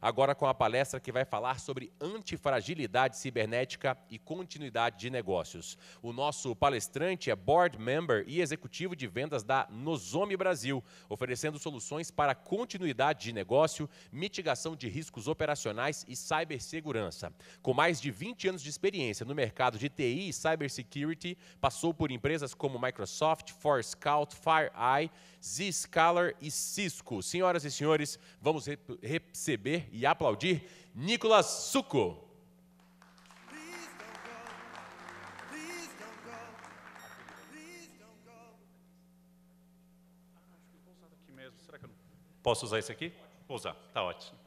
agora com a palestra que vai falar sobre antifragilidade cibernética e continuidade de negócios. O nosso palestrante é Board Member e Executivo de Vendas da Nozomi Brasil, oferecendo soluções para continuidade de negócio, mitigação de riscos operacionais e cibersegurança. Com mais de 20 anos de experiência no mercado de TI e cybersecurity, passou por empresas como Microsoft, Forescout, FireEye, Zscaler e Cisco. Senhoras e senhores, vamos receber e aplaudir Nicolas Succo. Será que eu não posso usar esse aqui? Vou usar, tá ótimo.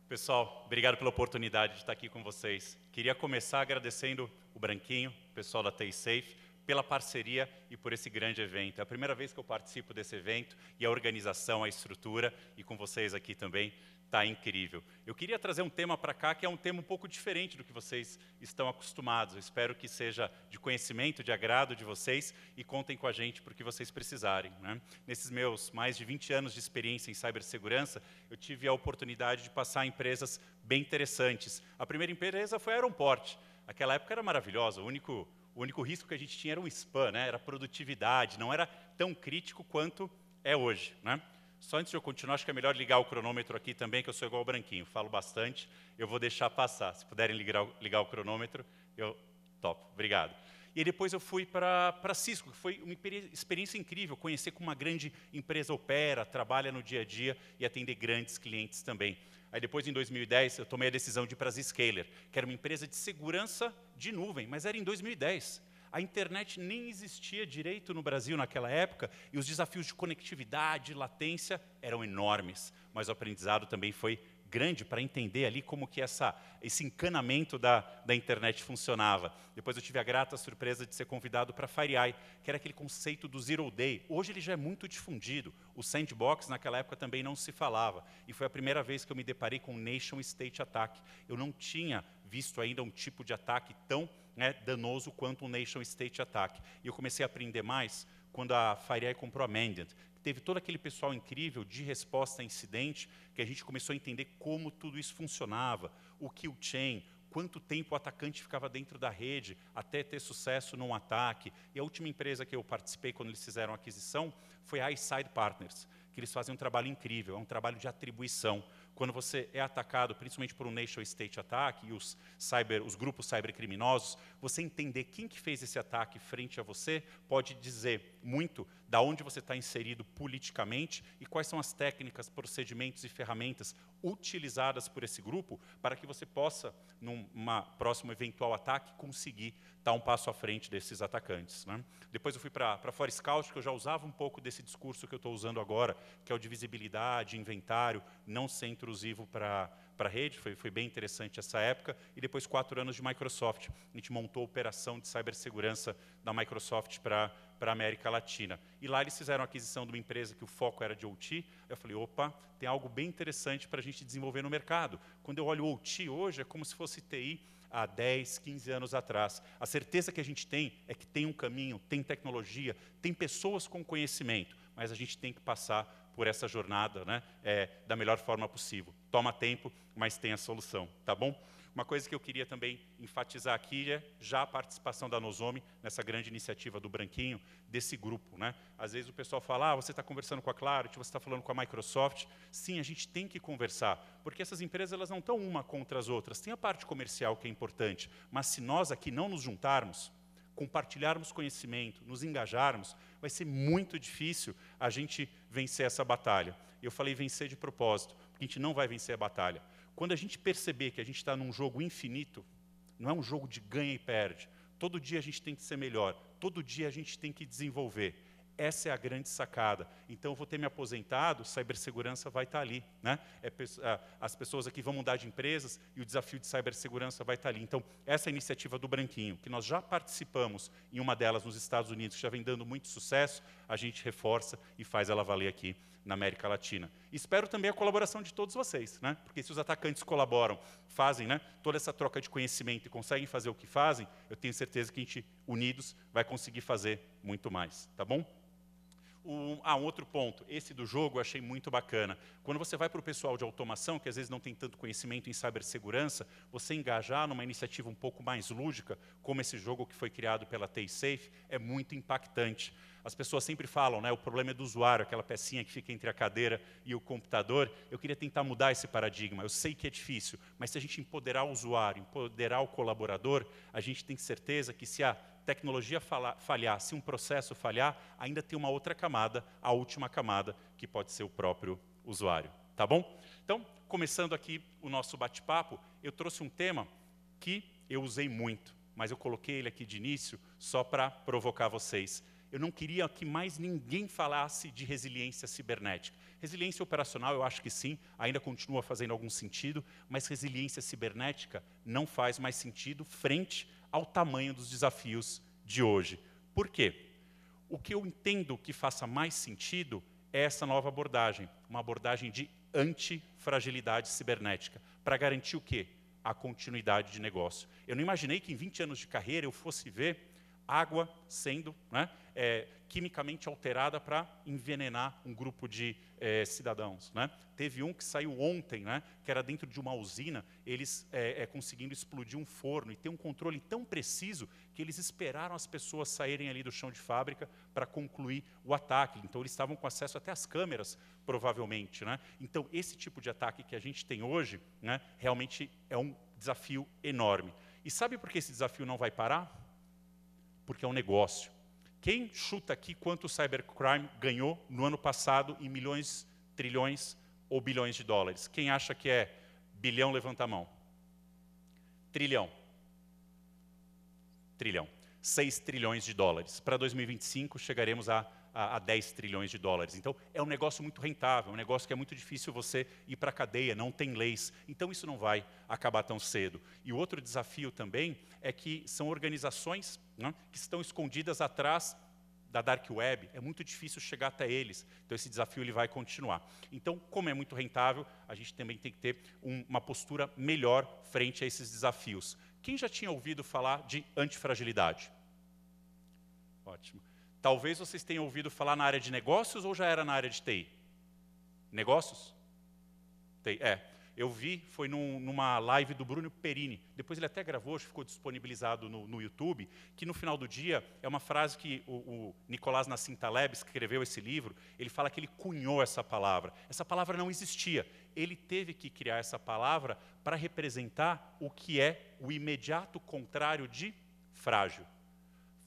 Pessoal, obrigado pela oportunidade de estar aqui com vocês. Queria começar agradecendo o Branquinho, o pessoal da TaySafe, pela parceria e por esse grande evento. É a primeira vez que eu participo desse evento e a organização, a estrutura, e com vocês aqui também, está incrível. Eu queria trazer um tema para cá que é um tema um pouco diferente do que vocês estão acostumados. Eu espero que seja de conhecimento, de agrado de vocês e contem com a gente por que vocês precisarem, né? Nesses meus mais de 20 anos de experiência em cibersegurança, eu tive a oportunidade de passar em empresas bem interessantes. A primeira empresa foi a Aeromport. Aquela época era maravilhosa, o único risco que a gente tinha era um spam, né? Era produtividade, não era tão crítico quanto é hoje, né? Só antes de eu continuar, acho que é melhor ligar o cronômetro aqui também, que eu sou igual ao Branquinho, falo bastante, eu vou deixar passar. Se puderem ligar o cronômetro, eu topo. Obrigado. E depois eu fui para Cisco, que foi uma experiência incrível, conhecer como uma grande empresa opera, trabalha no dia a dia e atender grandes clientes também. Aí depois, em 2010, eu tomei a decisão de ir para a Zscaler, que era uma empresa de segurança de nuvem, mas era em 2010. A internet nem existia direito no Brasil naquela época e os desafios de conectividade, latência eram enormes. Mas o aprendizado também foi grande para entender ali como que esse encanamento da internet funcionava. Depois eu tive a grata surpresa de ser convidado para a FireEye, que era aquele conceito do Zero Day. Hoje ele já é muito difundido. O sandbox naquela época também não se falava. E foi a primeira vez que eu me deparei com um Nation State Attack. Eu não tinha visto ainda um tipo de ataque tão danoso quanto um Nation State Attack. E eu comecei a aprender mais quando a FireEye comprou a Mandiant. Teve todo aquele pessoal incrível de resposta a incidente, que a gente começou a entender como tudo isso funcionava, o kill chain, quanto tempo o atacante ficava dentro da rede até ter sucesso num ataque. E a última empresa que eu participei quando eles fizeram a aquisição foi a iSide Partners, que eles fazem um trabalho incrível, é um trabalho de atribuição. Quando você é atacado, principalmente por um Nation State Attack e os grupos cybercriminosos, você entender quem que fez esse ataque frente a você pode dizer muito da onde você está inserido politicamente e quais são as técnicas, procedimentos e ferramentas utilizadas por esse grupo para que você possa, num próximo eventual ataque, conseguir estar um passo à frente desses atacantes, né? Depois eu fui para a Forescout, que eu já usava um pouco desse discurso que eu estou usando agora, que é o de visibilidade, inventário, não ser intrusivo para a rede, foi bem interessante essa época, e depois 4 anos de Microsoft. A gente montou a operação de cibersegurança da Microsoft para a América Latina. E lá eles fizeram a aquisição de uma empresa que o foco era de OT. Eu falei, opa, tem algo bem interessante para a gente desenvolver no mercado. Quando eu olho o OT hoje, é como se fosse TI há 10, 15 anos atrás. A certeza que a gente tem é que tem um caminho, tem tecnologia, tem pessoas com conhecimento, mas a gente tem que passar por essa jornada, né, da melhor forma possível. Toma tempo, mas tem a solução, tá bom? Uma coisa que eu queria também enfatizar aqui é já a participação da Nozomi nessa grande iniciativa do Branquinho, desse grupo, né? Às vezes o pessoal fala, você está conversando com a Clarity, você está falando com a Microsoft. Sim, a gente tem que conversar, porque essas empresas elas não estão uma contra as outras. Tem a parte comercial que é importante, mas se nós aqui não nos juntarmos, compartilharmos conhecimento, nos engajarmos, vai ser muito difícil a gente vencer essa batalha. Eu falei vencer de propósito, porque a gente não vai vencer a batalha. Quando a gente perceber que a gente está num jogo infinito, não é um jogo de ganha e perde. Todo dia a gente tem que ser melhor, todo dia a gente tem que desenvolver. Essa é a grande sacada. Então, eu vou ter me aposentado, cibersegurança vai estar ali, né? As pessoas aqui vão mudar de empresas e o desafio de cibersegurança vai estar ali. Então, essa é a iniciativa do Branquinho, que nós já participamos em uma delas nos Estados Unidos, que já vem dando muito sucesso, a gente reforça e faz ela valer aqui na América Latina. Espero também a colaboração de todos vocês, né? Porque se os atacantes colaboram, fazem, né, toda essa troca de conhecimento e conseguem fazer o que fazem, eu tenho certeza que a gente, unidos, vai conseguir fazer muito mais, tá bom? Um outro ponto, esse do jogo eu achei muito bacana. Quando você vai para o pessoal de automação, que às vezes não tem tanto conhecimento em cibersegurança, você engajar numa iniciativa um pouco mais lúdica, como esse jogo que foi criado pela TaySafe, é muito impactante. As pessoas sempre falam, né, o problema é do usuário, aquela pecinha que fica entre a cadeira e o computador. Eu queria tentar mudar esse paradigma. Eu sei que é difícil, mas se a gente empoderar o usuário, empoderar o colaborador, a gente tem certeza que se a tecnologia falhar, se um processo falhar, ainda tem uma outra camada, a última camada, que pode ser o próprio usuário. Tá bom? Então, começando aqui o nosso bate-papo, eu trouxe um tema que eu usei muito, mas eu coloquei ele aqui de início só para provocar vocês. Eu não queria que mais ninguém falasse de resiliência cibernética. Resiliência operacional, eu acho que sim, ainda continua fazendo algum sentido, mas resiliência cibernética não faz mais sentido frente ao tamanho dos desafios de hoje. Por quê? O que eu entendo que faça mais sentido é essa nova abordagem, uma abordagem de antifragilidade cibernética, para garantir o quê? A continuidade de negócio. Eu não imaginei que em 20 anos de carreira eu fosse ver água sendo, né, quimicamente alterada para envenenar um grupo de cidadãos. Né? Teve um que saiu ontem, né, que era dentro de uma usina, eles conseguindo explodir um forno e ter um controle tão preciso que eles esperaram as pessoas saírem ali do chão de fábrica para concluir o ataque. Então, eles estavam com acesso até às câmeras, provavelmente. Né? Então, esse tipo de ataque que a gente tem hoje, né, realmente é um desafio enorme. E sabe por que esse desafio não vai parar? Porque é um negócio. Quem chuta aqui quanto o cybercrime ganhou no ano passado em milhões, trilhões ou bilhões de dólares? Quem acha que é bilhão, levanta a mão. Trilhão. Trilhão. 6 trilhões de dólares. Para 2025, chegaremos a 10 trilhões de dólares. Então, é um negócio muito rentável, um negócio que é muito difícil você ir para a cadeia, não tem leis. Então, isso não vai acabar tão cedo. E o outro desafio também é que são organizações, né, que estão escondidas atrás da dark web. É muito difícil chegar até eles. Então, esse desafio ele vai continuar. Então, como é muito rentável, a gente também tem que ter uma postura melhor frente a esses desafios. Quem já tinha ouvido falar de antifragilidade? Ótimo. Talvez vocês tenham ouvido falar na área de negócios ou já era na área de TI? Negócios? TI, eu vi, foi numa live do Bruno Perini. Depois ele até gravou, ficou disponibilizado no YouTube, que no final do dia é uma frase que o Nicolás Nassim Taleb escreveu esse livro, ele fala que ele cunhou essa palavra. Essa palavra não existia. Ele teve que criar essa palavra para representar o que é o imediato contrário de frágil.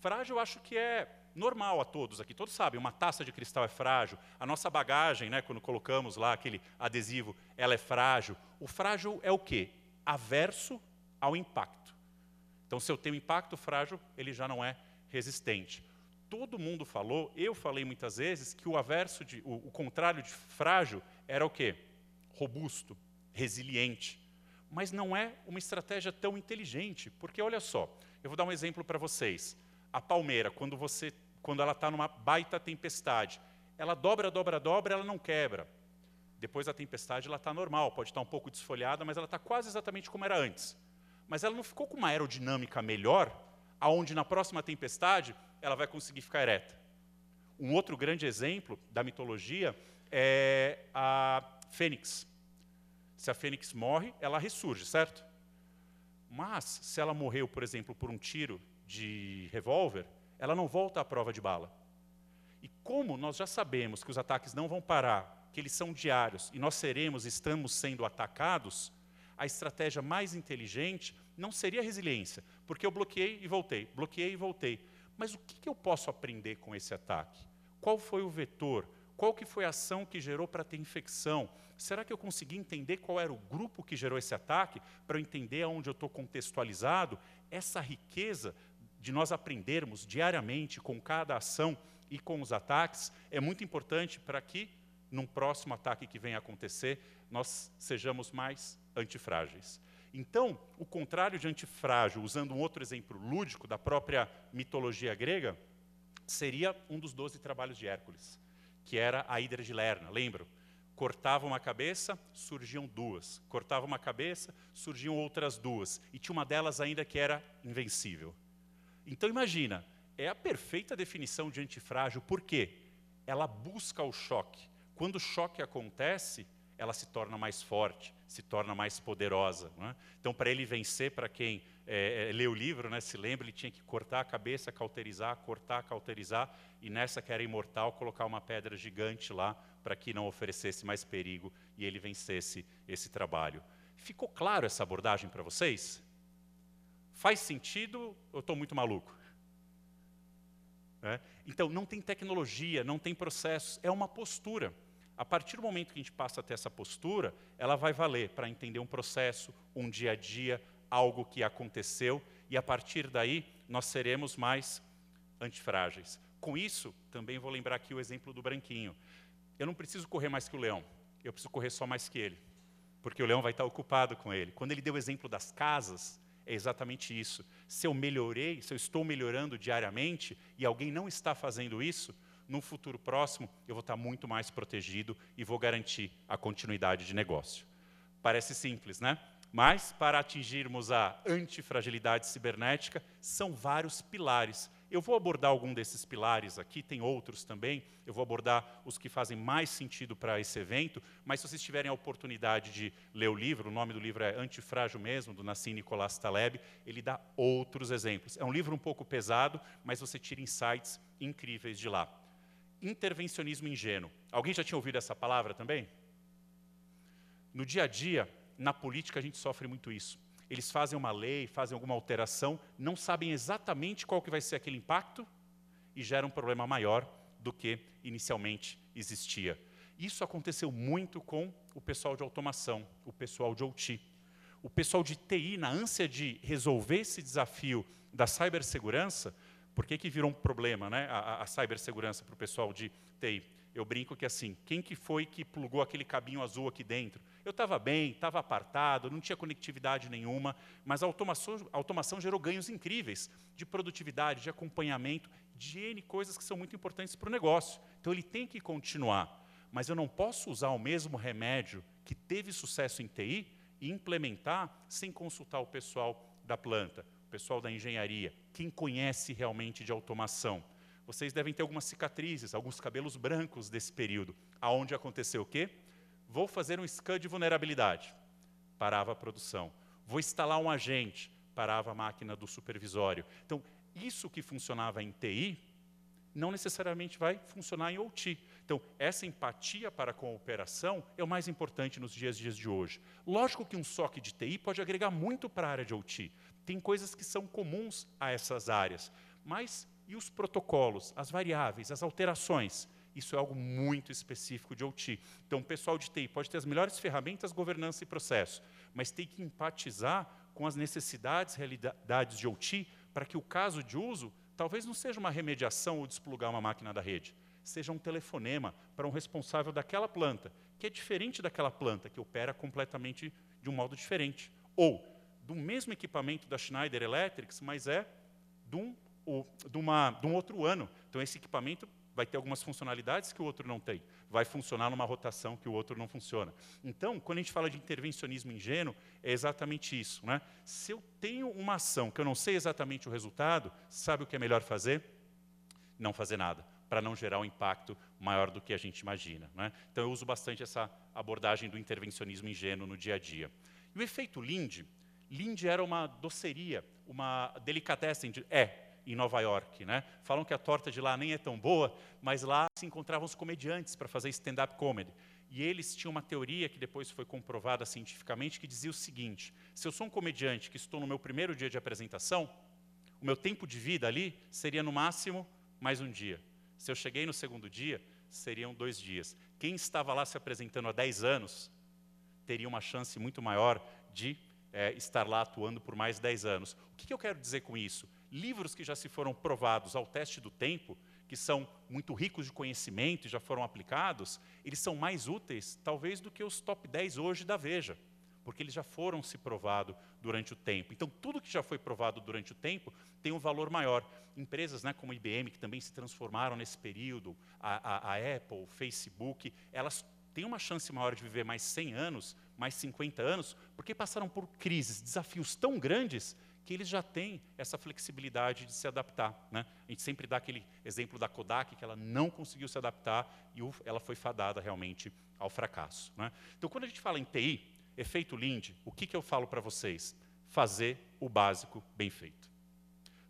Frágil eu acho que é normal a todos aqui, todos sabem, uma taça de cristal é frágil, a nossa bagagem, né, quando colocamos lá aquele adesivo, ela é frágil. O frágil é o quê? Averso ao impacto. Então, se eu tenho impacto frágil, ele já não é resistente. Todo mundo falou, eu falei muitas vezes, que o contrário de frágil era o quê? Robusto, resiliente. Mas não é uma estratégia tão inteligente, porque olha só, eu vou dar um exemplo para vocês. A palmeira, quando ela está numa baita tempestade, ela dobra, ela não quebra. Depois da tempestade, ela está normal, pode estar um pouco desfolhada, mas ela está quase exatamente como era antes. Mas ela não ficou com uma aerodinâmica melhor, aonde na próxima tempestade ela vai conseguir ficar ereta. Um outro grande exemplo da mitologia é a fênix. Se a fênix morre, ela ressurge, certo? Mas, se ela morreu, por exemplo, por um tiro de revólver, ela não volta à prova de bala. E como nós já sabemos que os ataques não vão parar, que eles são diários, e nós estamos sendo atacados, a estratégia mais inteligente não seria a resiliência, porque eu bloqueei e voltei. Mas o que eu posso aprender com esse ataque? Qual foi o vetor? Qual que foi a ação que gerou para ter infecção? Será que eu consegui entender qual era o grupo que gerou esse ataque, para eu entender aonde eu estou contextualizado? Essa riqueza de nós aprendermos diariamente com cada ação e com os ataques é muito importante para que, num próximo ataque que venha a acontecer, nós sejamos mais antifrágeis. Então, o contrário de antifrágil, usando um outro exemplo lúdico da própria mitologia grega, seria um dos 12 trabalhos de Hércules, que era a Hidra de Lerna, lembram? Cortava uma cabeça, surgiam duas. Cortava uma cabeça, surgiam outras duas. E tinha uma delas ainda que era invencível. Então, imagina, é a perfeita definição de antifrágil. Por quê? ela busca o choque. Quando o choque acontece, ela se torna mais forte, se torna mais poderosa. Não é? Então, para ele vencer, para quem lê o livro, né, se lembra, ele tinha que cortar a cabeça, cauterizar, cortar, cauterizar, e nessa que era imortal, colocar uma pedra gigante lá, para que não oferecesse mais perigo e ele vencesse esse trabalho. Ficou claro essa abordagem para vocês? Faz sentido ou eu estou muito maluco? Então, não tem tecnologia, não tem processos, é uma postura. A partir do momento que a gente passa a ter essa postura, ela vai valer para entender um processo, um dia a dia, algo que aconteceu, e a partir daí nós seremos mais antifrágeis. Com isso, também vou lembrar aqui o exemplo do branquinho. Eu não preciso correr mais que o leão, eu preciso correr só mais que ele, porque o leão vai estar ocupado com ele. Quando ele deu o exemplo das casas, é exatamente isso. Se eu melhorei, se eu estou melhorando diariamente e alguém não está fazendo isso, no futuro próximo eu vou estar muito mais protegido e vou garantir a continuidade de negócio. Parece simples, né? Mas, para atingirmos a antifragilidade cibernética, são vários pilares. Eu vou abordar algum desses pilares aqui, tem outros também. Eu vou abordar os que fazem mais sentido para esse evento, mas se vocês tiverem a oportunidade de ler o livro, o nome do livro é Antifrágil mesmo, do Nassim Nicolás Taleb, ele dá outros exemplos. É um livro um pouco pesado, mas você tira insights incríveis de lá. Intervencionismo ingênuo. Alguém já tinha ouvido essa palavra também? No dia a dia, na política, a gente sofre muito isso. Eles fazem uma lei, fazem alguma alteração, não sabem exatamente qual que vai ser aquele impacto e gera um problema maior do que inicialmente existia. Isso aconteceu muito com o pessoal de automação, o pessoal de OT. O pessoal de TI, na ânsia de resolver esse desafio da cibersegurança, por que virou um problema, né, a cibersegurança para o pessoal de TI? Eu brinco que assim, quem que foi que plugou aquele cabinho azul aqui dentro? Eu estava bem, estava apartado, não tinha conectividade nenhuma, mas a automação gerou ganhos incríveis de produtividade, de acompanhamento, de N coisas que são muito importantes para o negócio. Então, ele tem que continuar. Mas eu não posso usar o mesmo remédio que teve sucesso em TI e implementar sem consultar o pessoal da planta, o pessoal da engenharia, quem conhece realmente de automação. Vocês devem ter algumas cicatrizes, alguns cabelos brancos desse período. Aonde aconteceu o quê? Vou fazer um scan de vulnerabilidade. Parava a produção. Vou instalar um agente. Parava a máquina do supervisório. Então, isso que funcionava em TI, não necessariamente vai funcionar em OT. Então, essa empatia para com a operação é o mais importante nos dias de hoje. Lógico que um SOC de TI pode agregar muito para a área de OT. Tem coisas que são comuns a essas áreas. Mas, e os protocolos, as variáveis, as alterações? Isso é algo muito específico de OT. Então, o pessoal de TI pode ter as melhores ferramentas, governança e processo, mas tem que empatizar com as necessidades, realidades de OT, para que o caso de uso talvez não seja uma remediação ou desplugar uma máquina da rede, seja um telefonema para um responsável daquela planta, que é diferente daquela planta, que opera completamente de um modo diferente. Ou do mesmo equipamento da Schneider Electric, mas é de um outro ano. Então, esse equipamento vai ter algumas funcionalidades que o outro não tem. Vai funcionar numa rotação que o outro não funciona. Então, quando a gente fala de intervencionismo ingênuo, é exatamente isso. Né? Se eu tenho uma ação que eu não sei exatamente o resultado, sabe o que é melhor fazer? Não fazer nada, para não gerar um impacto maior do que a gente imagina. Né? Então, eu uso bastante essa abordagem do intervencionismo ingênuo no dia a dia. E o efeito Lindt era uma doceria, uma delicatessen, em Nova York. Né? Falam que a torta de lá nem é tão boa, mas lá se encontravam os comediantes para fazer stand-up comedy. E eles tinham uma teoria que depois foi comprovada cientificamente, que dizia o seguinte: se eu sou um comediante que estou no meu primeiro dia de apresentação, o meu tempo de vida ali seria no máximo mais um dia. Se eu cheguei no segundo dia, seriam 2 dias. Quem estava lá se apresentando há 10 anos teria uma chance muito maior de estar lá atuando por mais 10 anos. O que eu quero dizer com isso? Livros que já se foram provados ao teste do tempo, que são muito ricos de conhecimento e já foram aplicados, eles são mais úteis, talvez, do que os top 10 hoje da Veja, porque eles já foram se provados durante o tempo. Então, tudo que já foi provado durante o tempo tem um valor maior. Empresas, né, como a IBM, que também se transformaram nesse período, a Apple, o Facebook, elas têm uma chance maior de viver mais 100 anos, mais 50 anos, porque passaram por crises, desafios tão grandes, porque eles já têm essa flexibilidade de se adaptar, né? A gente sempre dá aquele exemplo da Kodak, que ela não conseguiu se adaptar e ela foi fadada realmente ao fracasso, né? Então, quando a gente fala em TI, efeito Linde, o que eu falo para vocês? Fazer o básico bem feito.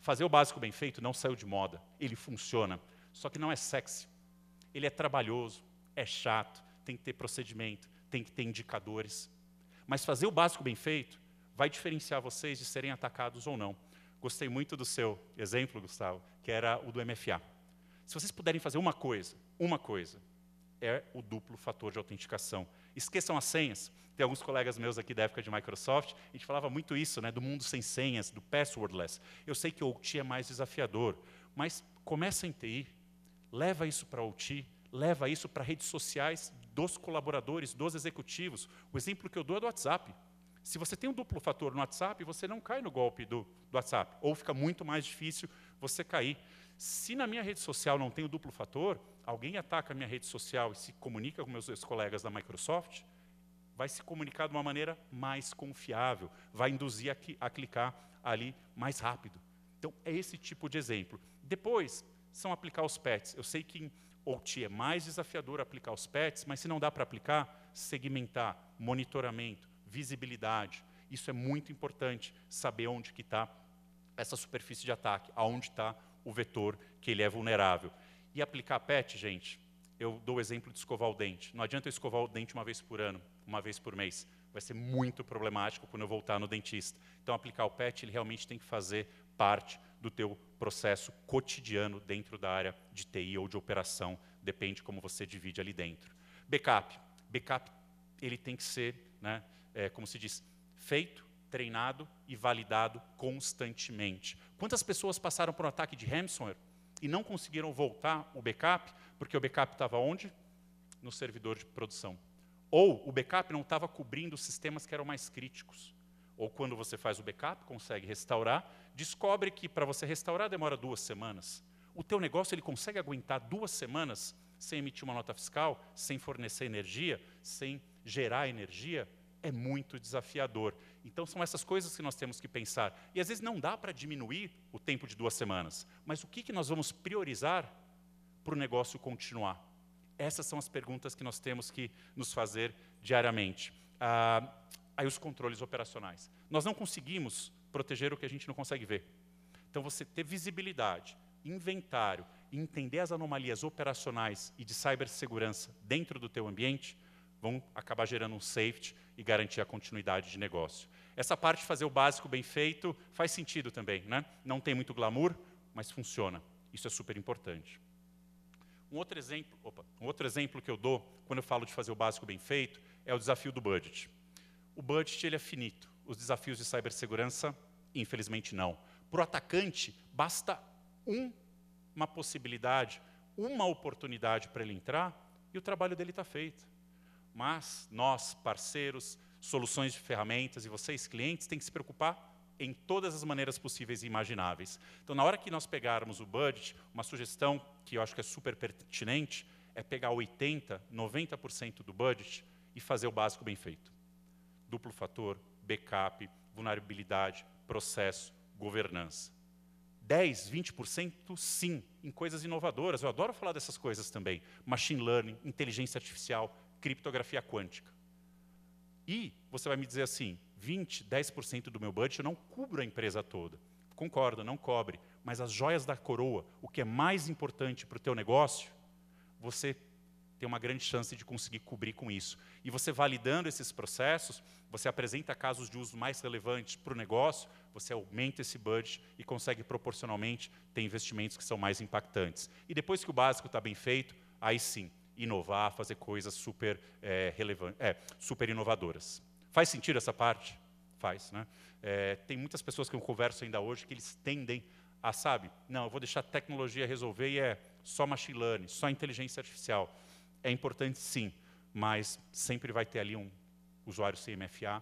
Fazer o básico bem feito não saiu de moda, ele funciona, só que não é sexy. Ele é trabalhoso, é chato, tem que ter procedimento, tem que ter indicadores. Mas fazer o básico bem feito vai diferenciar vocês de serem atacados ou não. Gostei muito do seu exemplo, Gustavo, que era o do MFA. Se vocês puderem fazer uma coisa, é o duplo fator de autenticação. Esqueçam as senhas. Tem alguns colegas meus aqui da época de Microsoft, a gente falava muito isso, né, do mundo sem senhas, do passwordless. Eu sei que o OT é mais desafiador, mas começa em TI, leva isso para o OT, leva isso para redes sociais dos colaboradores, dos executivos. O exemplo que eu dou é do WhatsApp. Se você tem um duplo fator no WhatsApp, você não cai no golpe do WhatsApp, ou fica muito mais difícil você cair. Se na minha rede social não tem o duplo fator, alguém ataca a minha rede social e se comunica com meus colegas da Microsoft, vai se comunicar de uma maneira mais confiável, vai induzir a clicar ali mais rápido. Então, é esse tipo de exemplo. Depois, são aplicar os patches. Eu sei que em OT é mais desafiador aplicar os patches, mas se não dá para aplicar, segmentar, monitoramento, visibilidade. Isso é muito importante, saber onde que está essa superfície de ataque, aonde está o vetor que ele é vulnerável. E aplicar patch, gente, eu dou o exemplo de escovar o dente. Não adianta eu escovar o dente uma vez por ano, uma vez por mês. Vai ser muito problemático quando eu voltar no dentista. Então, aplicar o patch, ele realmente tem que fazer parte do teu processo cotidiano dentro da área de TI ou de operação, depende como você divide ali dentro. Backup. Backup, ele tem que ser, né, como se diz, feito, treinado e validado constantemente. Quantas pessoas passaram por um ataque de ransomware e não conseguiram voltar o backup, porque o backup estava onde? No servidor de produção. Ou o backup não estava cobrindo os sistemas que eram mais críticos. Ou quando você faz o backup, consegue restaurar, descobre que para você restaurar demora 2 semanas. O teu negócio ele consegue aguentar 2 semanas sem emitir uma nota fiscal, sem fornecer energia, sem gerar energia? É muito desafiador. Então, são essas coisas que nós temos que pensar. E, às vezes, não dá para diminuir o tempo de 2 semanas. Mas o que nós vamos priorizar para o negócio continuar? Essas são as perguntas que nós temos que nos fazer diariamente. Aí, os controles operacionais. Nós não conseguimos proteger o que a gente não consegue ver. Então, você ter visibilidade, inventário, entender as anomalias operacionais e de cibersegurança dentro do teu ambiente, vão acabar gerando um safety e garantir a continuidade de negócio. Essa parte de fazer o básico bem feito faz sentido também, né? Não tem muito glamour, mas funciona. Isso é super importante. Um outro exemplo que eu dou quando eu falo de fazer o básico bem feito é o desafio do budget. O budget ele é finito. Os desafios de cibersegurança, infelizmente, não. Para o atacante, basta uma possibilidade, uma oportunidade para ele entrar e o trabalho dele está feito. Mas nós, parceiros, soluções de ferramentas e vocês, clientes, têm que se preocupar em todas as maneiras possíveis e imagináveis. Então, na hora que nós pegarmos o budget, uma sugestão que eu acho que é super pertinente é pegar 80%, 90% do budget e fazer o básico bem feito. Duplo fator, backup, vulnerabilidade, processo, governança. 10%, 20% sim, em coisas inovadoras. Eu adoro falar dessas coisas também. Machine learning, inteligência artificial, criptografia quântica. E você vai me dizer assim, 20%, 10% do meu budget eu não cubro a empresa toda. Concordo, não cobre. Mas as joias da coroa, o que é mais importante para o teu negócio, você tem uma grande chance de conseguir cobrir com isso. E você validando esses processos, você apresenta casos de uso mais relevantes para o negócio, você aumenta esse budget e consegue proporcionalmente ter investimentos que são mais impactantes. E depois que o básico está bem feito, aí sim, inovar, fazer coisas super super inovadoras. Faz sentido essa parte? Faz, né? Tem muitas pessoas que eu converso ainda hoje que eles tendem a, sabe, não, eu vou deixar a tecnologia resolver e é só machine learning, só inteligência artificial. É importante sim, mas sempre vai ter ali um usuário sem MFA,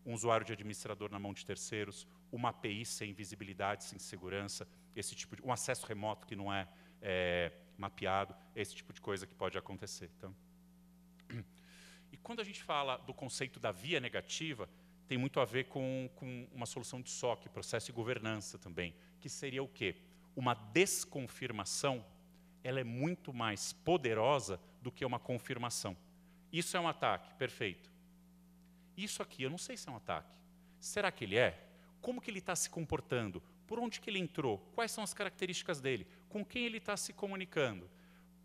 um usuário de administrador na mão de terceiros, uma API sem visibilidade, sem segurança, esse tipo de, um acesso remoto que não é mapeado, esse tipo de coisa que pode acontecer. Então, e quando a gente fala do conceito da via negativa, tem muito a ver com uma solução de SOC, processo e governança também, que seria o quê? Uma desconfirmação, ela é muito mais poderosa do que uma confirmação. Isso é um ataque, perfeito. Isso aqui, eu não sei se é um ataque. Será que ele é? Como que ele está se comportando? Por onde que ele entrou? Quais são as características dele? Com quem ele está se comunicando?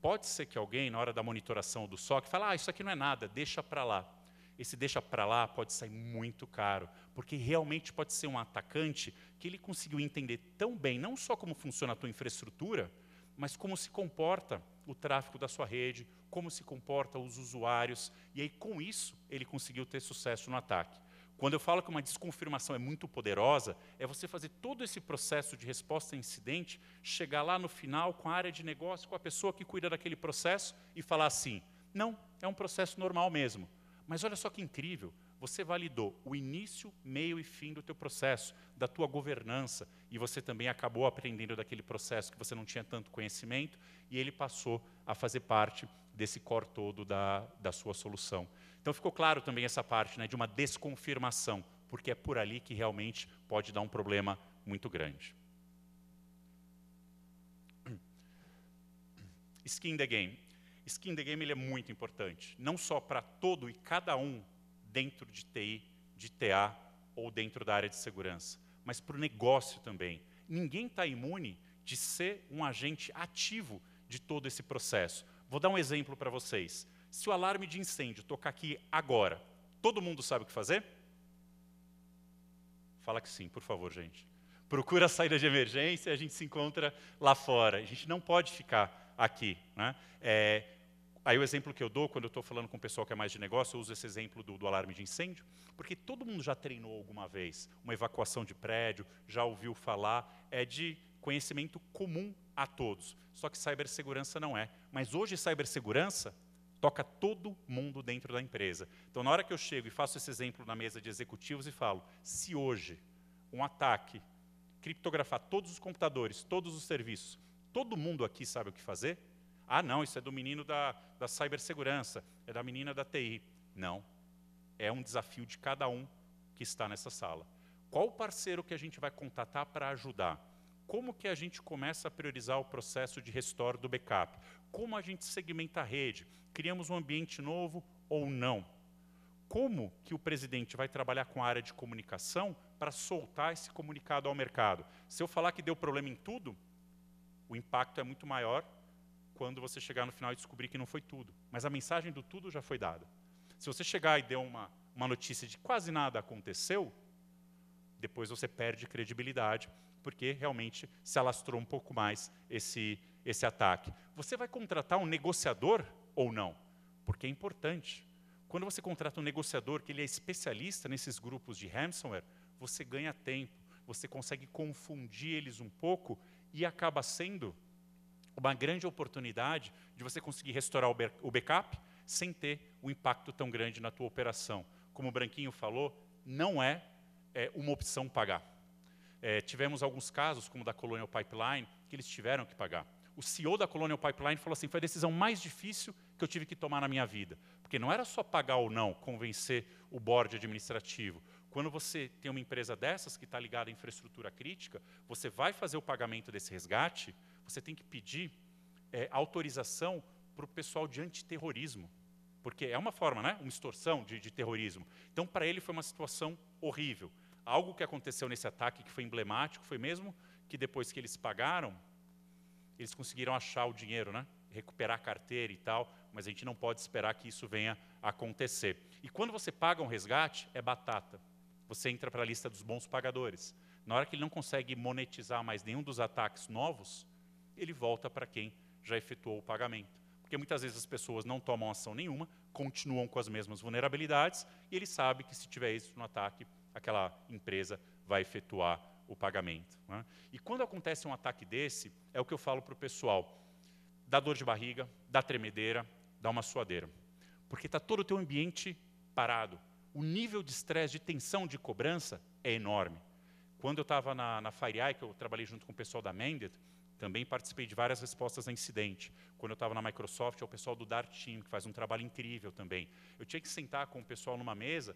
Pode ser que alguém, na hora da monitoração do SOC, fale, isso aqui não é nada, deixa para lá. Esse deixa para lá pode sair muito caro, porque realmente pode ser um atacante que ele conseguiu entender tão bem, não só como funciona a tua infraestrutura, mas como se comporta o tráfego da sua rede, como se comportam os usuários, e aí com isso ele conseguiu ter sucesso no ataque. Quando eu falo que uma desconfirmação é muito poderosa, é você fazer todo esse processo de resposta a incidente, chegar lá no final com a área de negócio, com a pessoa que cuida daquele processo e falar assim, não, é um processo normal mesmo. Mas olha só que incrível, você validou o início, meio e fim do teu processo, da tua governança, e você também acabou aprendendo daquele processo que você não tinha tanto conhecimento, e ele passou a fazer parte desse core todo da sua solução. Então ficou claro também essa parte, né, de uma desconfirmação, porque é por ali que realmente pode dar um problema muito grande. Skin in the game. Skin in the game ele é muito importante, não só para todo e cada um dentro de TI, de TA ou dentro da área de segurança, mas para o negócio também. Ninguém está imune de ser um agente ativo de todo esse processo. Vou dar um exemplo para vocês. Se o alarme de incêndio tocar aqui agora, todo mundo sabe o que fazer? Fala que sim, por favor, gente. Procura a saída de emergência e a gente se encontra lá fora. A gente não pode ficar aqui, né? Aí o exemplo que eu dou, quando eu estou falando com o pessoal que é mais de negócio, eu uso esse exemplo do alarme de incêndio, porque todo mundo já treinou alguma vez uma evacuação de prédio, já ouviu falar, é de conhecimento comum a todos. Só que cibersegurança não é. Mas hoje cibersegurança toca todo mundo dentro da empresa. Então, na hora que eu chego e faço esse exemplo na mesa de executivos e falo, se hoje um ataque criptografar todos os computadores, todos os serviços, todo mundo aqui sabe o que fazer? Ah, não, isso é do menino da cibersegurança, é da menina da TI. Não, é um desafio de cada um que está nessa sala. Qual o parceiro que a gente vai contatar para ajudar? Como que a gente começa a priorizar o processo de restore do backup? Como a gente segmenta a rede? Criamos um ambiente novo ou não? Como que o presidente vai trabalhar com a área de comunicação para soltar esse comunicado ao mercado? Se eu falar que deu problema em tudo, o impacto é muito maior quando você chegar no final e descobrir que não foi tudo. Mas a mensagem do tudo já foi dada. Se você chegar e der uma notícia de quase nada aconteceu, depois você perde credibilidade, porque realmente se alastrou um pouco mais esse ataque. Você vai contratar um negociador ou não? Porque é importante. Quando você contrata um negociador que ele é especialista nesses grupos de ransomware, você ganha tempo, você consegue confundir eles um pouco e acaba sendo uma grande oportunidade de você conseguir restaurar o backup sem ter um impacto tão grande na tua operação. Como o Branquinho falou, não é uma opção pagar. Tivemos alguns casos, como o da Colonial Pipeline, que eles tiveram que pagar. O CEO da Colonial Pipeline falou assim, foi a decisão mais difícil que eu tive que tomar na minha vida. Porque não era só pagar ou não, convencer o board administrativo. Quando você tem uma empresa dessas que está ligada à infraestrutura crítica, você vai fazer o pagamento desse resgate, você tem que pedir autorização para o pessoal de antiterrorismo. Porque é uma forma, né? Uma extorsão de terrorismo. Então, para ele, foi uma situação horrível. Algo que aconteceu nesse ataque que foi emblemático foi mesmo que depois que eles pagaram, eles conseguiram achar o dinheiro, né? Recuperar a carteira e tal, mas a gente não pode esperar que isso venha a acontecer. E quando você paga um resgate, é batata. Você entra para a lista dos bons pagadores. Na hora que ele não consegue monetizar mais nenhum dos ataques novos, ele volta para quem já efetuou o pagamento. Porque muitas vezes as pessoas não tomam ação nenhuma, continuam com as mesmas vulnerabilidades, e ele sabe que se tiver isso no ataque, aquela empresa vai efetuar o pagamento, né? E quando acontece um ataque desse, é o que eu falo para o pessoal, dá dor de barriga, dá tremedeira, dá uma suadeira. Porque está todo o teu ambiente parado. O nível de estresse, de tensão, de cobrança é enorme. Quando eu estava na FireEye, que eu trabalhei junto com o pessoal da Mended, também participei de várias respostas a incidente. Quando eu estava na Microsoft, é o pessoal do Dart Team, que faz um trabalho incrível também. Eu tinha que sentar com o pessoal numa mesa,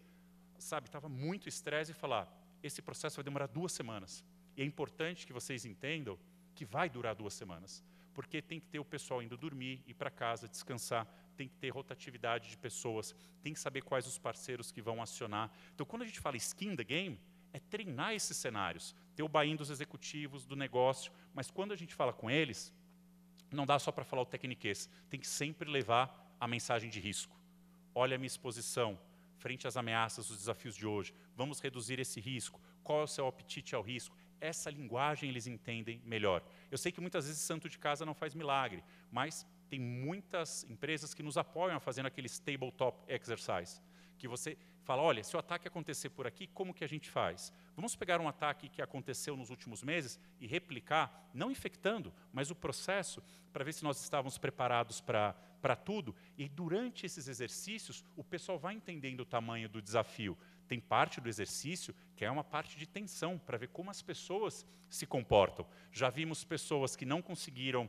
sabe, estava muito estresse e falar, esse processo vai demorar 2 semanas. E é importante que vocês entendam que vai durar 2 semanas. Porque tem que ter o pessoal indo dormir, ir para casa, descansar, tem que ter rotatividade de pessoas, tem que saber quais os parceiros que vão acionar. Então, quando a gente fala skin the game, é treinar esses cenários, ter o buy-in dos executivos, do negócio, mas quando a gente fala com eles, não dá só para falar o tecniquez, tem que sempre levar a mensagem de risco. Olha a minha exposição, frente às ameaças, os desafios de hoje, vamos reduzir esse risco, qual é o seu apetite ao risco? Essa linguagem eles entendem melhor. Eu sei que muitas vezes santo de casa não faz milagre, mas tem muitas empresas que nos apoiam a fazendo aqueles tabletop exercise, que você fala, olha, se o ataque acontecer por aqui, como que a gente faz? Vamos pegar um ataque que aconteceu nos últimos meses e replicar, não infectando, mas o processo, para ver se nós estávamos preparados para tudo. E durante esses exercícios, o pessoal vai entendendo o tamanho do desafio. Tem parte do exercício que é uma parte de tensão, para ver como as pessoas se comportam. Já vimos pessoas que não conseguiram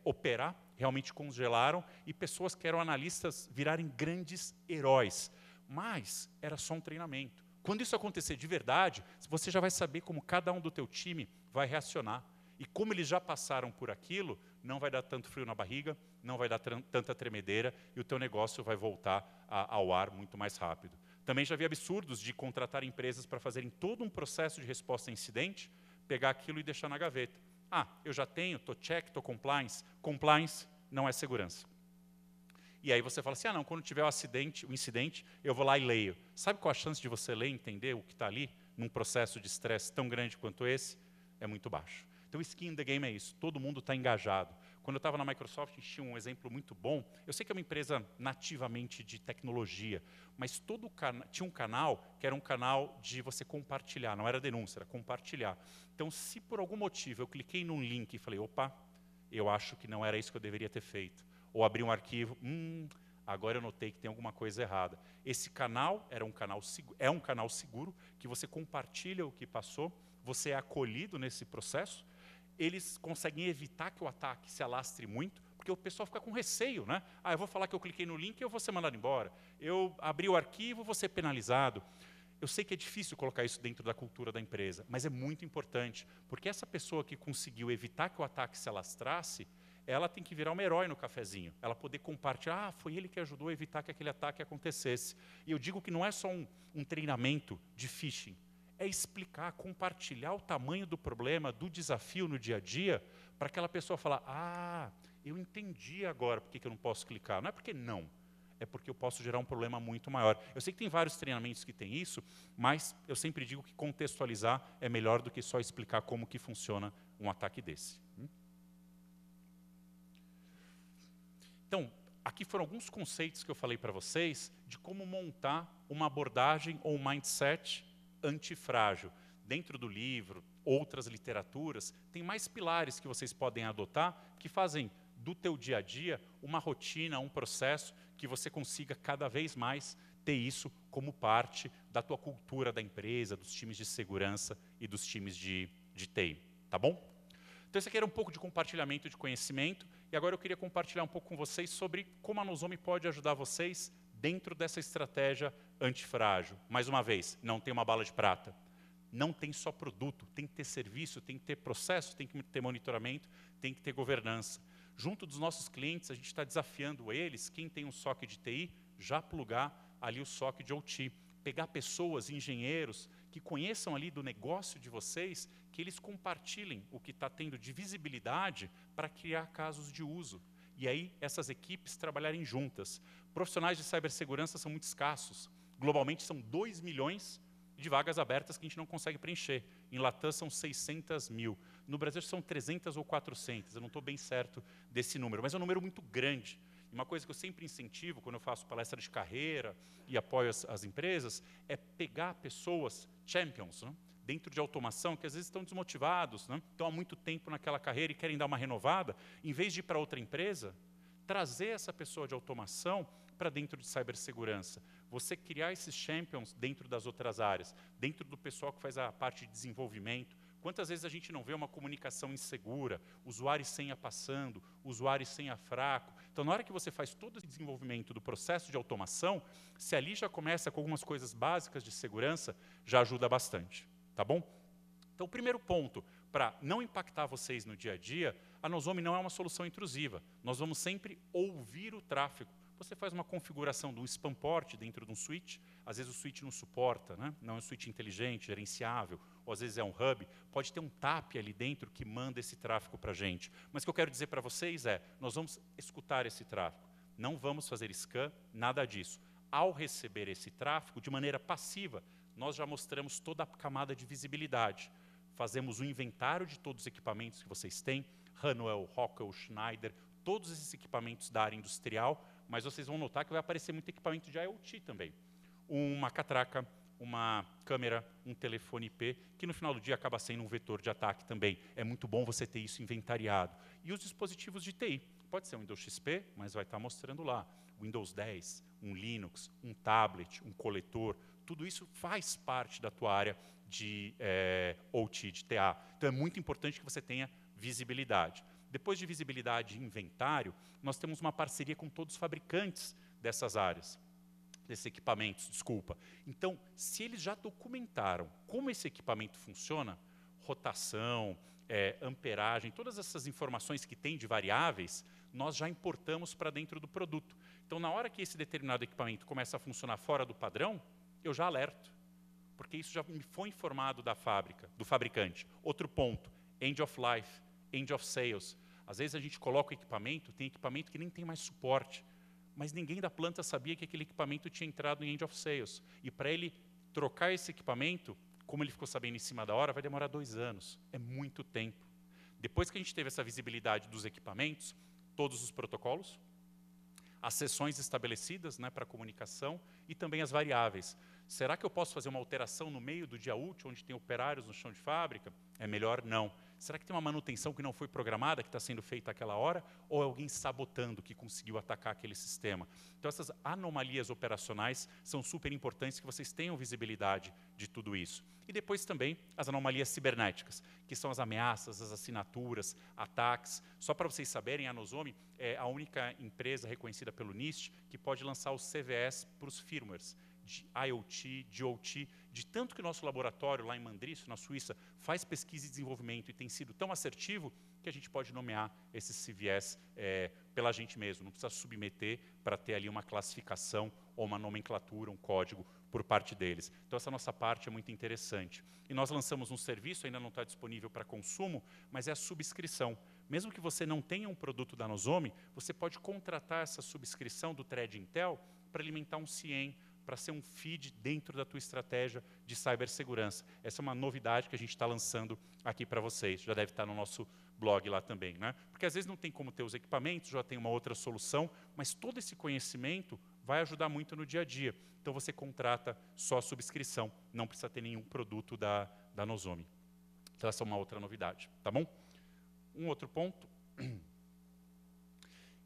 operar, realmente congelaram, e pessoas que eram analistas virarem grandes heróis. Mas era só um treinamento. Quando isso acontecer de verdade, você já vai saber como cada um do teu time vai reacionar. E como eles já passaram por aquilo, não vai dar tanto frio na barriga, não vai dar tanta tremedeira, e o teu negócio vai voltar ao ar muito mais rápido. Também já vi absurdos de contratar empresas para fazerem todo um processo de resposta a incidente, pegar aquilo e deixar na gaveta. Ah, eu já tenho, estou check, estou compliance. Compliance não é segurança. E aí você fala assim, ah não, quando tiver o incidente, eu vou lá e leio. Sabe qual a chance de você ler e entender o que está ali, num processo de estresse tão grande quanto esse? É muito baixo. Então, skin in the game é isso, todo mundo está engajado. Quando eu estava na Microsoft, tinha um exemplo muito bom. Eu sei que é uma empresa nativamente de tecnologia, mas tinha um canal que era um canal de você compartilhar, não era denúncia, era compartilhar. Então, se por algum motivo eu cliquei num link e falei, opa, eu acho que não era isso que eu deveria ter feito, ou abri um arquivo, agora eu notei que tem alguma coisa errada. Esse canal é um canal seguro, que você compartilha o que passou, você é acolhido nesse processo, eles conseguem evitar que o ataque se alastre muito, porque o pessoal fica com receio, né? Ah, eu vou falar que eu cliquei no link e eu vou ser mandado embora. Eu abri o arquivo, vou ser penalizado. Eu sei que é difícil colocar isso dentro da cultura da empresa, mas é muito importante, porque essa pessoa que conseguiu evitar que o ataque se alastrasse, ela tem que virar um herói no cafezinho, ela poder compartilhar, foi ele que ajudou a evitar que aquele ataque acontecesse. E eu digo que não é só um treinamento de phishing, é explicar, compartilhar o tamanho do problema, do desafio no dia a dia, para aquela pessoa falar, ah, eu entendi agora por que eu não posso clicar. Não é porque não, é porque eu posso gerar um problema muito maior. Eu sei que tem vários treinamentos que têm isso, mas eu sempre digo que contextualizar é melhor do que só explicar como que funciona um ataque desse. Então, aqui foram alguns conceitos que eu falei para vocês de como montar uma abordagem ou um mindset antifrágil. Dentro do livro, outras literaturas, tem mais pilares que vocês podem adotar que fazem do teu dia a dia uma rotina, um processo que você consiga cada vez mais ter isso como parte da tua cultura da empresa, dos times de segurança e dos times de TI. Tá bom? Então, esse aqui era um pouco de compartilhamento de conhecimento, e agora eu queria compartilhar um pouco com vocês sobre como a Nozomi pode ajudar vocês dentro dessa estratégia antifrágil. Mais uma vez, não tem uma bala de prata. Não tem só produto, tem que ter serviço, tem que ter processo, tem que ter monitoramento, tem que ter governança. Junto dos nossos clientes, a gente está desafiando eles, quem tem um SOC de TI, já plugar ali o SOC de OT. Pegar pessoas, engenheiros, que conheçam ali do negócio de vocês, que eles compartilhem o que está tendo de visibilidade para criar casos de uso. E aí, essas equipes trabalharem juntas. Profissionais de cibersegurança são muito escassos. Globalmente, são 2 milhões de vagas abertas que a gente não consegue preencher. Em Latam, são 600 mil. No Brasil, são 300 ou 400. Eu não estou bem certo desse número, mas é um número muito grande. E uma coisa que eu sempre incentivo, quando eu faço palestra de carreira e apoio as empresas, é pegar pessoas, champions, né, dentro de automação, que às vezes estão desmotivados, né, estão há muito tempo naquela carreira e querem dar uma renovada, em vez de ir para outra empresa, trazer essa pessoa de automação para dentro de cibersegurança. Você criar esses champions dentro das outras áreas, dentro do pessoal que faz a parte de desenvolvimento. Quantas vezes a gente não vê uma comunicação insegura, usuário e senha passando, usuário e senha fraco. Então, na hora que você faz todo esse desenvolvimento do processo de automação, se ali já começa com algumas coisas básicas de segurança, já ajuda bastante, tá bom? Então, o primeiro ponto, para não impactar vocês no dia a dia, a Nozomi não é uma solução intrusiva. Nós vamos sempre ouvir o tráfego. Você faz uma configuração de um spam port dentro de um switch, às vezes o switch não suporta, né? Não é um switch inteligente, gerenciável, ou às vezes é um hub, pode ter um TAP ali dentro que manda esse tráfego para a gente. Mas o que eu quero dizer para vocês é, nós vamos escutar esse tráfego, não vamos fazer scan, nada disso. Ao receber esse tráfego, de maneira passiva, nós já mostramos toda a camada de visibilidade. Fazemos um inventário de todos os equipamentos que vocês têm, Honeywell, Rockwell, Schneider, todos esses equipamentos da área industrial, mas vocês vão notar que vai aparecer muito equipamento de IoT também. Uma catraca, uma câmera, um telefone IP, que no final do dia acaba sendo um vetor de ataque também. É muito bom você ter isso inventariado. E os dispositivos de TI. Pode ser um Windows XP, mas vai estar mostrando lá. Windows 10, um Linux, um tablet, um coletor, tudo isso faz parte da tua área de OT, de TA. Então é muito importante que você tenha visibilidade. Depois de visibilidade e inventário, nós temos uma parceria com todos os fabricantes dessas áreas, desses equipamentos, desculpa. Então, se eles já documentaram como esse equipamento funciona, rotação, amperagem, todas essas informações que tem de variáveis, nós já importamos para dentro do produto. Então, na hora que esse determinado equipamento começa a funcionar fora do padrão, eu já alerto, porque isso já me foi informado da fábrica, do fabricante. Outro ponto, end of life, end of sales. Às vezes a gente coloca o equipamento, tem equipamento que nem tem mais suporte, mas ninguém da planta sabia que aquele equipamento tinha entrado em end of sales. E para ele trocar esse equipamento, como ele ficou sabendo em cima da hora, vai demorar 2 anos. É muito tempo. Depois que a gente teve essa visibilidade dos equipamentos, todos os protocolos, as sessões estabelecidas, né, para comunicação e também as variáveis. Será que eu posso fazer uma alteração no meio do dia útil, onde tem operários no chão de fábrica? É melhor não. Será que tem uma manutenção que não foi programada, que está sendo feita àquela hora? Ou é alguém sabotando que conseguiu atacar aquele sistema? Então, essas anomalias operacionais são super importantes que vocês tenham visibilidade de tudo isso. E depois também as anomalias cibernéticas, que são as ameaças, as assinaturas, ataques. Só para vocês saberem, a Nozomi é a única empresa reconhecida pelo NIST que pode lançar os CVEs para os firmwares de IoT, de OT, de tanto que o nosso laboratório lá em Mandriço, na Suíça, faz pesquisa e desenvolvimento e tem sido tão assertivo que a gente pode nomear esses CVEs pela gente mesmo, não precisa submeter para ter ali uma classificação ou uma nomenclatura, um código por parte deles. Então essa nossa parte é muito interessante. E nós lançamos um serviço, ainda não está disponível para consumo, mas é a subscrição. Mesmo que você não tenha um produto da Nozomi, você pode contratar essa subscrição do Thread Intel para alimentar um CIEM, para ser um feed dentro da tua estratégia de cibersegurança. Essa é uma novidade que a gente está lançando aqui para vocês. Já deve estar no nosso blog lá também, né? Porque às vezes não tem como ter os equipamentos, já tem uma outra solução, mas todo esse conhecimento vai ajudar muito no dia a dia. Então você contrata só a subscrição, não precisa ter nenhum produto da Nozomi. Então essa é uma outra novidade, tá bom? Um outro ponto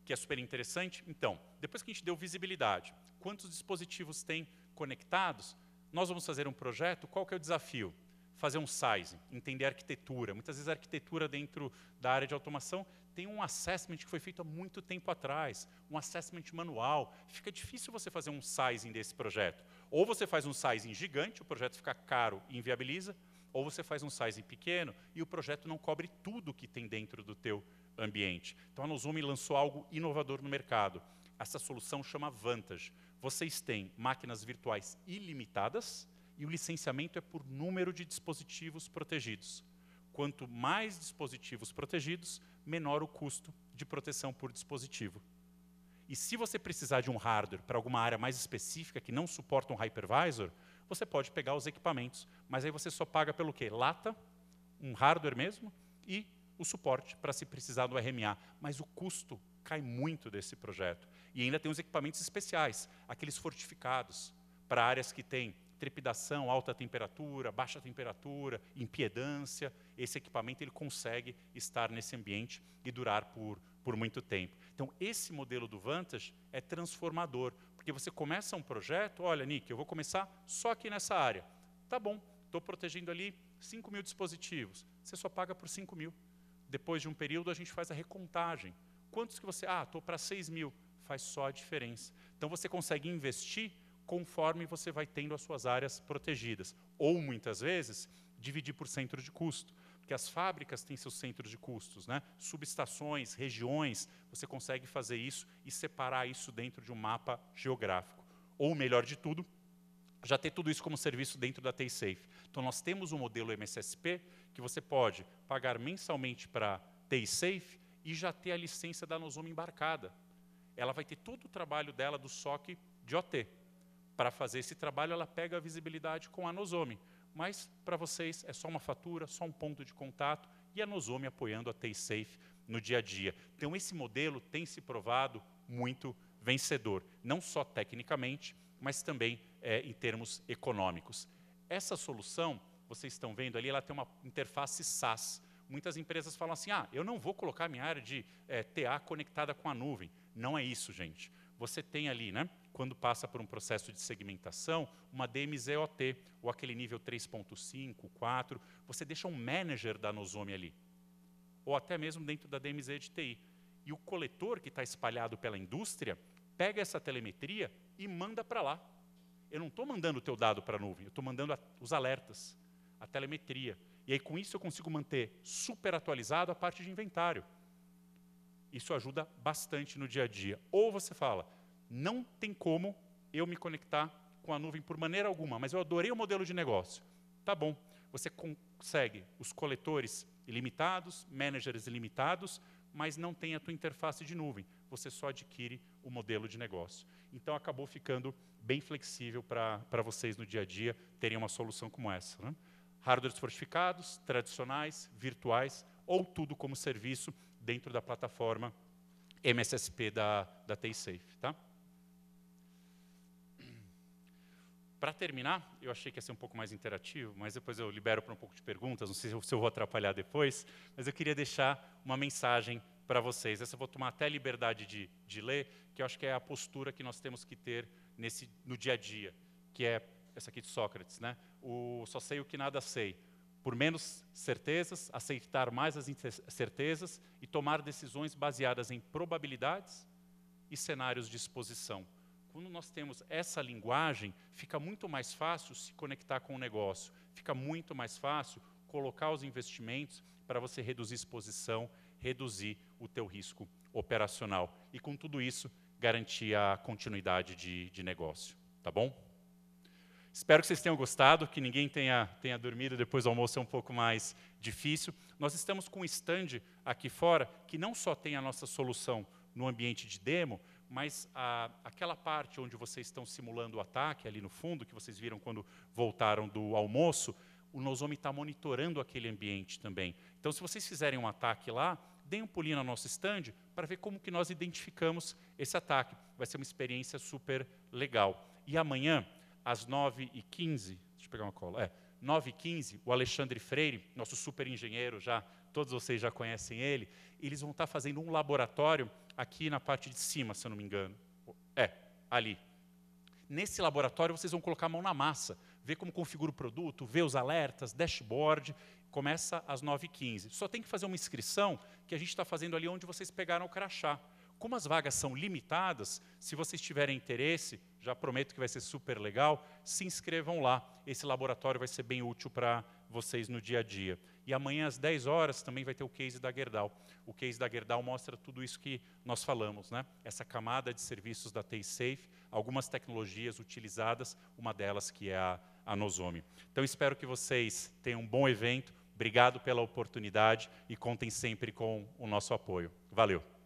que é super interessante. Então, depois que a gente deu visibilidade, quantos dispositivos tem conectados, nós vamos fazer um projeto, qual que é o desafio? Fazer um sizing, entender a arquitetura. Muitas vezes a arquitetura dentro da área de automação tem um assessment que foi feito há muito tempo atrás, um assessment manual. Fica difícil você fazer um sizing desse projeto. Ou você faz um sizing gigante, o projeto fica caro e inviabiliza, ou você faz um sizing pequeno e o projeto não cobre tudo que tem dentro do teu ambiente. Então a Nozomi lançou algo inovador no mercado. Essa solução chama Vantage. Vocês têm máquinas virtuais ilimitadas e o licenciamento é por número de dispositivos protegidos. Quanto mais dispositivos protegidos, menor o custo de proteção por dispositivo. E se você precisar de um hardware para alguma área mais específica que não suporta um hypervisor, você pode pegar os equipamentos, mas aí você só paga pelo quê? Lata, um hardware mesmo, e o suporte para se precisar do RMA. Mas o custo cai muito desse projeto. E ainda tem os equipamentos especiais, aqueles fortificados, para áreas que têm trepidação, alta temperatura, baixa temperatura, impedância. Esse equipamento ele consegue estar nesse ambiente e durar por muito tempo. Então, esse modelo do Vantage é transformador, porque você começa um projeto, olha, Nick, eu vou começar só aqui nessa área. Tá bom, estou protegendo ali 5.000 dispositivos. Você só paga por 5.000. Depois de um período, a gente faz a recontagem. quantos que você... estou para 6 mil. Faz só a diferença. Então, você consegue investir conforme você vai tendo as suas áreas protegidas. Ou, muitas vezes, dividir por centro de custo. Porque as fábricas têm seus centros de custos, né? Subestações, regiões, você consegue fazer isso e separar isso dentro de um mapa geográfico. Ou, melhor de tudo, já ter tudo isso como serviço dentro da TISafe. Então, nós temos um modelo MSSP que você pode pagar mensalmente para TISafe e já ter a licença da Nozomi embarcada. Ela vai ter todo o trabalho dela do SOC de OT. Para fazer esse trabalho, ela pega a visibilidade com a Nozomi. Mas, para vocês, é só uma fatura, só um ponto de contato e a Nozomi apoiando a TISafe no dia a dia. Então, esse modelo tem se provado muito vencedor, não só tecnicamente, mas também em termos econômicos. Essa solução, vocês estão vendo ali, ela tem uma interface SaaS. Muitas empresas falam assim, eu não vou colocar minha área de TA conectada com a nuvem. Não é isso, gente. Você tem ali, né, quando passa por um processo de segmentação, uma DMZ-OT, ou aquele nível 3.5, 4, você deixa um manager da Nozomi ali, ou até mesmo dentro da DMZ de TI. E o coletor que está espalhado pela indústria, pega essa telemetria e manda para lá. Eu não estou mandando o teu dado para a nuvem, eu estou mandando os alertas, a telemetria. E aí, com isso, eu consigo manter super atualizado a parte de inventário. Isso ajuda bastante no dia a dia. Ou você fala, não tem como eu me conectar com a nuvem por maneira alguma, mas eu adorei o modelo de negócio. Tá bom, você consegue os coletores ilimitados, managers ilimitados, mas não tem a tua interface de nuvem. Você só adquire o modelo de negócio. Então, acabou ficando bem flexível para vocês no dia a dia terem uma solução como essa, né? Hardwares fortificados, tradicionais, virtuais, ou tudo como serviço dentro da plataforma MSSP da TISafe. Tá? Para terminar, eu achei que ia ser um pouco mais interativo, mas depois eu libero para um pouco de perguntas, não sei se eu vou atrapalhar depois, mas eu queria deixar uma mensagem para vocês. Essa eu vou tomar até a liberdade de ler, que eu acho que é a postura que nós temos que ter no dia a dia, que é essa aqui de Sócrates, né? O só sei o que nada sei. Por menos certezas, aceitar mais as incertezas e tomar decisões baseadas em probabilidades e cenários de exposição. Quando nós temos essa linguagem, fica muito mais fácil se conectar com o negócio, fica muito mais fácil colocar os investimentos para você reduzir exposição, reduzir o teu risco operacional. E com tudo isso, garantir a continuidade de negócio. Tá bom? Espero que vocês tenham gostado, que ninguém tenha dormido, depois do almoço é um pouco mais difícil. Nós estamos com um stand aqui fora, que não só tem a nossa solução no ambiente de demo, mas aquela parte onde vocês estão simulando o ataque, ali no fundo, que vocês viram quando voltaram do almoço, o Nozomi está monitorando aquele ambiente também. Então, se vocês fizerem um ataque lá, deem um pulinho no nosso stand para ver como que nós identificamos esse ataque. Vai ser uma experiência super legal. E amanhã, às 9h15, deixa eu pegar uma cola, 9h15, o Alexandre Freire, nosso super engenheiro, todos vocês já conhecem ele, eles vão estar fazendo um laboratório aqui na parte de cima, se eu não me engano. Ali. Nesse laboratório, vocês vão colocar a mão na massa, ver como configura o produto, ver os alertas, dashboard. Começa às 9h15. Só tem que fazer uma inscrição que a gente está fazendo ali onde vocês pegaram o crachá. Como as vagas são limitadas, se vocês tiverem interesse, já prometo que vai ser super legal, se inscrevam lá. Esse laboratório vai ser bem útil para vocês no dia a dia. E amanhã, às 10 horas, também vai ter o case da Gerdau. O case da Gerdau mostra tudo isso que nós falamos, né? Essa camada de serviços da TISafe, algumas tecnologias utilizadas, uma delas que é a Nozomi. Então, espero que vocês tenham um bom evento. Obrigado pela oportunidade e contem sempre com o nosso apoio. Valeu!